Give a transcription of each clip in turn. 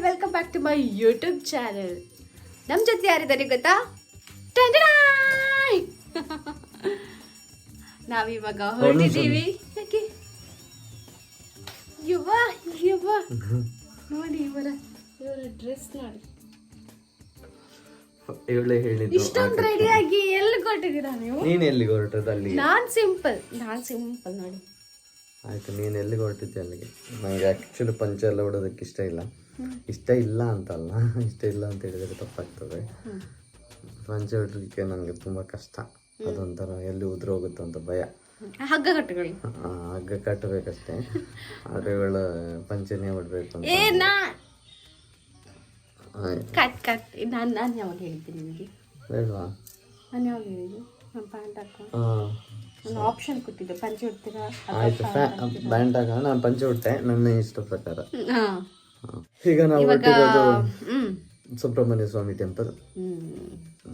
Welcome back to my YouTube channel. ನಮ್ಮ ಜೊತೆ ಯಾರಿದ್ದಾರೆ ಗೊತ್ತಾ? ನಾವಿವಾಗ ಹೊರಟಿದ್ದೀವಿ. ಯುವ ಯುವ ನೋಡಿ ಇವರ ಡ್ರೆಸ್ ನೋಡಿ. ಇಷ್ಟೊಂದು ರೆಡಿಯಾಗಿ ಎಲ್ಲಿ ಕೊಟ್ಟಿದ್ದೀರಾ ನೀವು? ನೀನ್ ಎಲ್ಲಿಗೆ ಹೊರಟದ್ದು? ಅಲ್ಲಿ ನಾನ್ ಸಿಂಪಲ್ ನೋಡಿ. ಆಯ್ತು, ನೀನ್ ಎಲ್ಲಿಗೆ ಹೊರಟಿದ್ದೆ ಅಲ್ಲಿಗೆ. ನಂಗೆ ಆಕ್ಚುಲಿ ಪಂಚೆ ಎಲ್ಲ ಉಡೋದಕ್ಕೆ ಇಷ್ಟ ಇಲ್ಲ ಅಂತಲ್ಲ, ಇಷ್ಟ ಇಲ್ಲ ಅಂತ ಹೇಳಿದ್ರೆ ತಪ್ಪಾಗ್ತದೆ. ಪಂಚೆ ಉಡಲಿಕ್ಕೆ ನನಗೆ ತುಂಬಾ ಕಷ್ಟ. ಅದೊಂಥರ ಎಲ್ಲಿ ಉದುರೋಗುತ್ತೆ ಅಂತ ಭಯ. ಹಗ್ಗ ಕಟ್ಟುಗಳು, ಹಗ್ಗ ಕಟ್ಟಬೇಕಷ್ಟೇ, ಆದ್ರೆ ಇವಳ ಪಂಚೆನೇ ಉಡ್ಬೇಕು ಅಂತ. ನಾನು ಯಾವಾಗ ಹೇಳಿದ್ದೀನಿ ನಿಮಗೆ? ಬೇಡವಾ? ನಾನು ಯಾವಾಗ ಹೇಳಿದ್ದು? ನಾನು ಪ್ಯಾಂಟ್ ಹಾಕೋ ನಾನು ಆಪ್ಷನ್ ಕೊಟ್ಟಿದ್ದೆ, ಪಂಚೆ ಉಡ್ತೀರಾ? ಆಯ್ತು, ಪ್ಯಾಂಟ್ ಹಾಕ. ನಾನು ಪಂಚೆ ಉಟ್ಟೆ ನನ್ನ ಇಷ್ಟ ಪ್ರಕಾರ. ಈಗ ನಾವು ಹೊರಟಿರೋದು ಸುಬ್ರಹ್ಮಣ್ಯ ಸ್ವಾಮಿ ಟೆಂಪಲ್.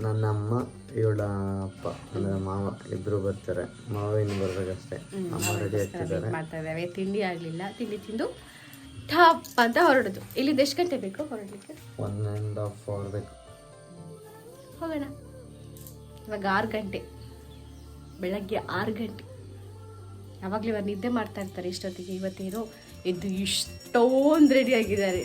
ನನ್ನ ಅಮ್ಮ, ಇವಳ ಅಪ್ಪ ಅಂದ್ರೆ ಮಾವ ಇಬ್ರು ಬರ್ತಾರೆ. ಮಾವ ಇನ್ನು ಬರ್ಬೇಕಷ್ಟೇ. ಅಮ್ಮ ರೆಡಿ ಆಗ್ತಿದ್ದಾರೆ. ತಿಂಡಿ ಆಗ್ಲಿಲ್ಲ, ತಿಂಡಿ ತಿಂದು ಠಪ್ ಅಂತ ಹೊರಡುದು. ಇಲ್ಲಿಂದ ಎಷ್ಟು ಗಂಟೆ ಬೇಕು ಹೊರಡ್ಲಿಕ್ಕೆ? 1.5 hour ಬೇಕು. ಹೋಗೋಣ. ಇವಾಗ 6 ಗಂಟೆ, ಬೆಳಗ್ಗೆ 6 ಗಂಟೆ. ಯಾವಾಗಲೂ ಇವಾಗ ನಿದ್ದೆ ಮಾಡ್ತಾ ಇರ್ತಾರೆ ಇಷ್ಟೊತ್ತಿಗೆ. ಇವತ್ತೇನೋ ಎದ್ದು ಇಷ್ಟೊಂದು ರೆಡಿ ಆಗಿದ್ದಾರೆ.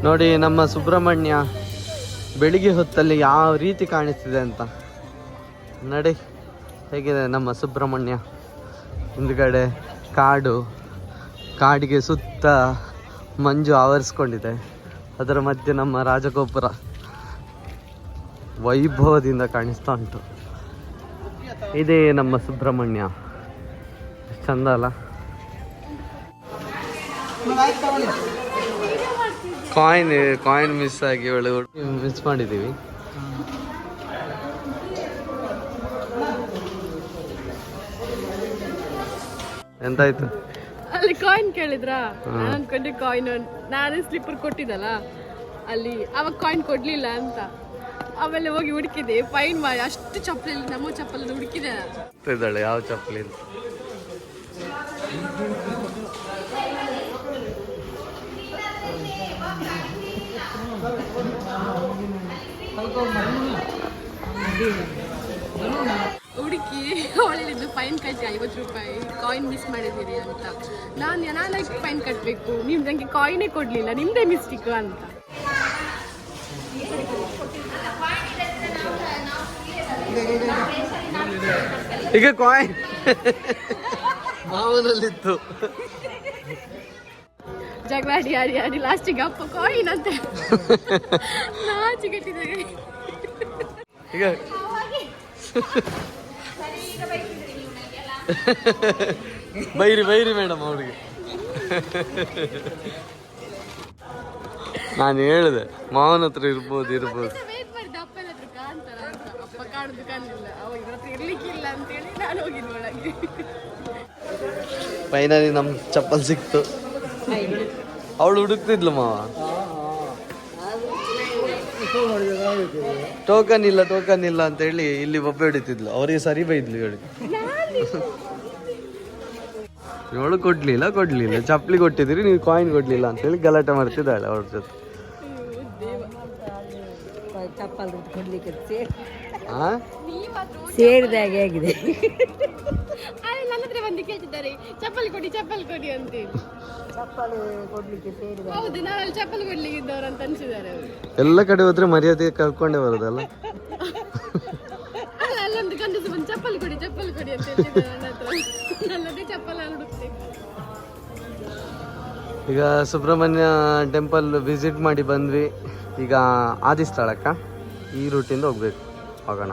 ನೋಡಿ ನಮ್ಮ ಸುಬ್ರಹ್ಮಣ್ಯ ಬೆಳಿಗ್ಗೆ ಹೊತ್ತಲ್ಲಿ ಯಾವ ರೀತಿ ಕಾಣಿಸ್ತಿದೆ ಅಂತ ನೋಡಿ. ಹೇಗಿದೆ ನಮ್ಮ ಸುಬ್ರಹ್ಮಣ್ಯ? ಹಿಂದ್ಗಡೆ ಕಾಡಿಗೆ ಸುತ್ತ ಮಂಜು ಆವರಿಸ್ಕೊಂಡಿದೆ. ಅದರ ಮಧ್ಯೆ ನಮ್ಮ ರಾಜಗೋಪುರ ವೈಭವದಿಂದ ಕಾಣಿಸ್ತಾ ಉಂಟು. ಇದೇ ನಮ್ಮ ಸುಬ್ರಹ್ಮಣ್ಯ. ಚಂದ ಅಲ್ಲ? ಕಾಯಿನ್ ಮಿಸ್ ಆಗಿ ಮಿಸ್ ಮಾಡಿದ್ದೀವಿ. ಎಂತಾಯ್ತು? ಅಲ್ಲಿ ಕಾಯಿನ್ ಕೇಳಿದ್ರ? ನಾನು ಅನ್ಕೊಂಡೆ ಕಾಯಿನ್ ನಾನೇ ಸ್ಲಿಪ್ಪರ್ ಕೊಟ್ಟಿದ್ದಲ್ಲ ಅಲ್ಲಿ, ಅವಾಗ ಕಾಯಿನ್ ಕೊಡ್ಲಿಲ್ಲ ಅಂತ. ಆಮೇಲೆ ಹೋಗಿ ಹುಡುಕಿದೆ, ಫೈನ್ ಮಾಡಿ ಅಷ್ಟು ಚಪ್ಪಲಿ, ನಮ್ಮ ಚಪ್ಪಲನ್ನು ಹುಡುಕಿದೆ. ಯಾವ ಚಪ್ಪಲಿ? ಹುಡುಕಿ ಅವಳಿದ್ದು ಫೈನ್ ಕಟ್ಟಿ 50 ರೂಪಾಯಿ ಕಾಯಿನ್ ಮಿಸ್ ಮಾಡಿದ್ದೀರಿ ಅಂತ. ನಾನು ಫೈನ್ ಕಟ್ಟಬೇಕು, ನೀವು ನನಗೆ ಕಾಯಿನೇ ಕೊಡಲಿಲ್ಲ, ನಿಮ್ಮದೇ ಮಿಸ್ಟೇಕು ಅಂತ. ಈಗ ಕಾಯಿನ್ ಮಾವನಲ್ಲಿತ್ತು. ಜಗಳಾಡಿ ಆಡಿ ಲಾಸ್ಟಿಗೆ ಅಪ್ಪ ಕಾಯಿನ್ ಅಂತ ನಾಚಿಗೆಟ್ಟಿದ್ದಾರೆ. ಈಗ ಬೈರಿ ಮೇಡಮ್ ಅವ್ರಿಗೆ. ನಾನು ಹೇಳಿದೆ ಮಾವನ ಹತ್ರ ಇರ್ಬೋದು. ಫೈನಲಿ ನಮ್ ಚಪ್ಪಲ್ ಸಿಕ್ತು. ಅವಳು ಹುಡುಕ್ತಿದ್ಲು ಮಾವ. ಟೋಕನ್ ಇಲ್ಲ ಅಂತ ಹೇಳಿ ಇಲ್ಲಿ ಒಬ್ಬ ಹಿಡಿತಿದ್ಲು. ಅವರಿಗೆ ಸರಿ ಬೈದ್ಲು. ಇವಳು ಕೊಡ್ಲಿಲ್ಲ, ಚಪ್ಪಲಿ ಕೊಟ್ಟಿದ್ರಿ, ನೀವು ಕಾಯಿನ್ ಕೊಡ್ಲಿಲ್ಲ ಅಂತ ಹೇಳಿ ಗಲಾಟೆ ಮಾಡ್ತಿದ್ದಾಳೆ ಅವ್ರ ಜೊತೆ. ಸೇರಿದಾಗೆ ಆಗಿದೆ. ನನ್ನ ಹತ್ರ ಬಂದು ಕೇಳ್ತಿದ್ದಾರೆ ಚಪ್ಪಲಿ ಕೊಡಿ ಅಂತ. ಹೌದು, ನಾವಲ್ಲಿ ಚಪ್ಪಲಿ ಕೊಡ್ಲಿಕ್ಕೆ ಇದ್ದವ್ರು ಅಂತ ಅನ್ಸಿದ್ದಾರೆ ಅವರು. ಎಲ್ಲ ಕಡೆ ಹೋದ್ರೆ ಮರ್ಯಾದೆ ಕಳ್ಕೊಂಡೇ ಬರೋದಲ್ಲ. ಅಲ್ಲೊಂದು ಗಂಡಸು ಬಂದು ಚಪ್ಪಲಿ ಕೊಡಿ ಅಂತ ಹೇಳ್ತಿದ್ದಾರೆ ನನ್ನ ಹತ್ರ. ನನ್ನದೇ ಚಪ್ಪಲ ಹುಡುಕ್ತೇನೆ. ಈಗ ಸುಬ್ರಹ್ಮಣ್ಯ ಟೆಂಪಲ್ ವಿಸಿಟ್ ಮಾಡಿ ಬಂದ್ವಿ. ಈಗ ಆದಿಸ್ಥಳಕ್ಕ ಈ ರೂಟಿಂದ ಹೋಗ್ಬೇಕು. ಹೋಗೋಣ.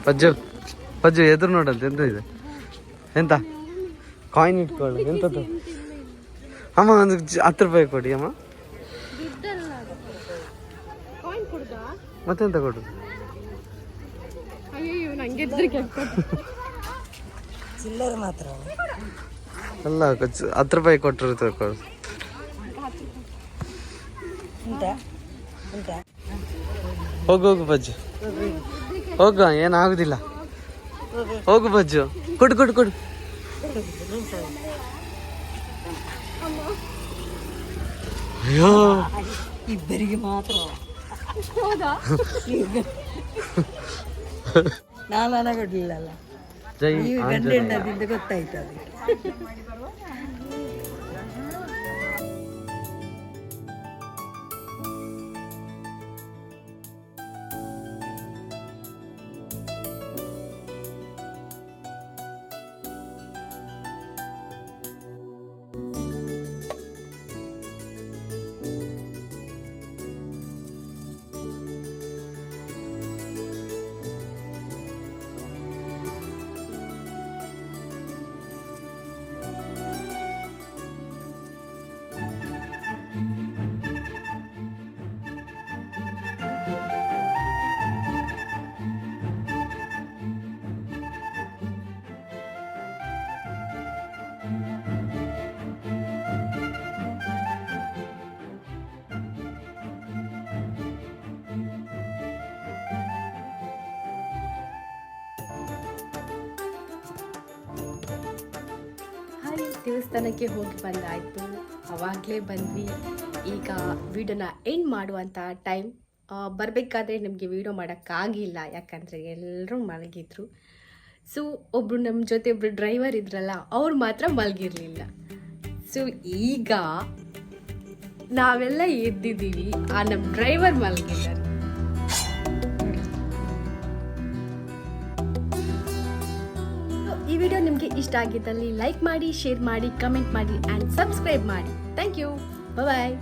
ಪಜ್ಜು ಪಜ್ಜು ಎದುರು ನೋಡಂತ ಎಂತ ಇದೆ? ಎಂತ ಕಾಯಿನ್ ಇಟ್ಕೊಳ್ಳ ಎಂತದ್ದು? ಅಮ್ಮ ಒಂದು 10 ರೂಪಾಯಿ ಕೊಡಿ ಅಮ್ಮ. ಮತ್ತೆಂತ ಕೊಡು? ಚಿಲ್ಲರೆ ಮಾತ್ರ ಅಲ್ಲ 10 ರೂಪಾಯಿ ಕೊಟ್ಟರು ಕೊಡು. ಹೋಗು ಹೋಗು ಬಜ್ಜು ಹೋಗ, ಏನಾಗುದಿಲ್ಲ. ಹೋಗು ಬಜ್ಜು, ಕೊಡು ಕೊಡು ಕೊಡು. ಅಯ್ಯೋ ಇಬ್ಬರಿಗೆ ಮಾತ್ರ. ನಾನು ಅನಗಡ್ಲಿಲ್ಲಲ್ಲ, ಜೈ ನೀವು ಗಂಡ ಆಂಜನೇಯ. ಹೆಂಡದಿಂದ ಗೊತ್ತಾಯ್ತು ಅದಕ್ಕೆ. ದೇವಸ್ಥಾನಕ್ಕೆ ಹೋಗಿ ಬಂದಾಯಿತು, ಅವಾಗಲೇ ಬಂದ್ವಿ. ಈಗ ವಿಡಿಯೋನ ಎಂಡ್ ಮಾಡುವಂಥ ಟೈಮ್. ಬರಬೇಕಾದ್ರೆ ನಮಗೆ ವಿಡಿಯೋ ಮಾಡೋಕ್ಕಾಗಿಲ್ಲ, ಯಾಕಂದರೆ ಎಲ್ಲರೂ ಮಲಗಿದ್ರು. ಸೊ ಒಬ್ಬರು ನಮ್ಮ ಜೊತೆ ಒಬ್ಬರು ಡ್ರೈವರ್ ಇದ್ರಲ್ಲ, ಅವ್ರು ಮಾತ್ರ ಮಲಗಿರಲಿಲ್ಲ. ಸೊ ಈಗ ನಾವೆಲ್ಲ ಎದ್ದಿದ್ದೀವಿ, ಆ ನಮ್ಮ ಡ್ರೈವರ್ ಮಲಗಿದ್ದಾರೆ. ಈ ವಿಡಿಯೋ ನಿಮಗೆ ಇಷ್ಟ ಆಗಿದ್ದಲ್ಲಿ ಲೈಕ್ ಮಾಡಿ, ಶೇರ್ ಮಾಡಿ, ಕಮೆಂಟ್ ಮಾಡಿ ಆ್ಯಂಡ್ ಸಬ್ಸ್ಕ್ರೈಬ್ ಮಾಡಿ. Thank you. ಬಾಯ್.